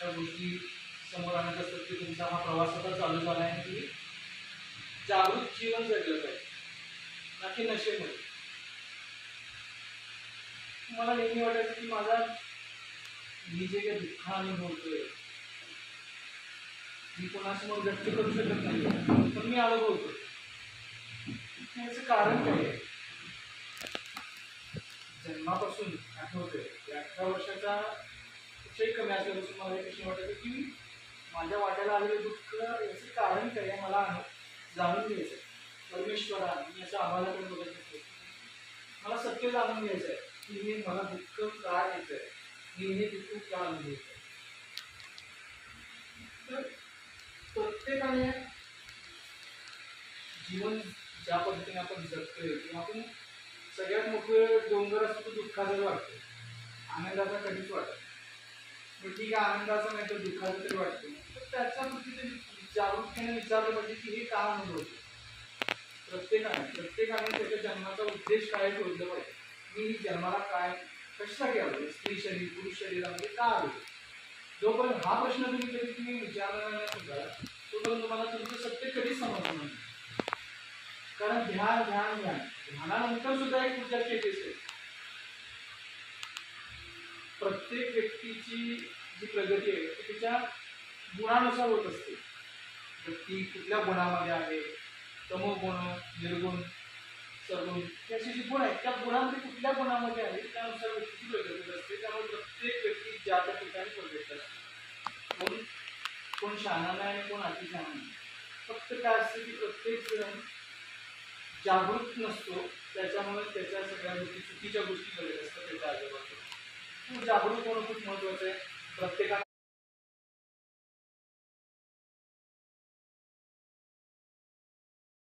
अशा गोष्टी समोर आणत असतात की तुमचा हा प्रवास आता चालू झाला आहे की जागृत जीवन जगलं पाहिजे, ना की नशेमध्ये. मला नेहमी वाटायचं की मी जे काही दुःख अनुभवतोय मी कोणासमोर व्यक्त करू शकत नाही, पण मी अनुभवतो. याचं कारण काय आहे? जन्मापासून आठवतोय 18 वर्षाचा पेक्षाही कमी असल्यापासून मला कशी वाटायचं की माझ्या वाट्याला आलेलं दुःख याचं कारण काय आहे मला जाणून घ्यायचं आहे. परमेश्वरा मी याचा आम्हालाकडे बघत असतो, मला सत्य जाणून घ्यायचं आहे की हे मला दुःख का येत आहे, मी हे दुःख का अनुभवत आहे. तर प्रत्येकाने जीवन ज्या पद्धतीने आपण जगतोय किंवा आपण सगळ्यात मोठं डोंगर असतो तो दुःखाचा वाटतो, आनंदाचा कधीच वाटत. मग ठीक आहे, आनंदाचा नाही तर दुःखाचा तरी वाटतो. तर त्याच्या पद्धतीने जागरूकतेने विचारलं पाहिजे की हे का अनुभवतो. प्रत्येकाने त्याच्या जन्माचा उद्देश काय शोधलं पाहिजे. मी जन्माला काय कशासाठी आलो, स्त्री शरीर पुरुष शरीरामध्ये का आलो. जोपर्यंत हा प्रश्न तुम्ही विचारला नाही सुद्धा तोपर्यंत तुम्हाला तुमचं सत्य कधीच समजणार नाही. कारण ध्यानानंतर सुद्धा एक ऊर्जाची केस आहे. प्रत्येक व्यक्तीची जी प्रगती आहे ती तिच्या गुणानुसार होत असते. व्यक्ती कुठल्या गुणामध्ये आहे, तमोगुण, निर्गुण, सगुण, असे जे गुण आहेत त्या गुणामध्ये कुठल्या गुणामध्ये आहे त्यानुसार व्यक्तीची प्रगती असते. त्यामुळे प्रत्येक व्यक्ती ज्या त्या ठिकाणी प्रगत असते. कोण शहाणा नाही आणि कोण अतिशहाणा नाही. फक्त काय असतं की प्रत्येक जण जागृत नसतो, त्याच्यामुळे त्याच्या सगळ्या गोष्टी चुकीच्या गोष्टी करत असतात त्याच्या आजूबाजूला. जागरूक होणं खूप महत्त्वाचं आहे. प्रत्येकानं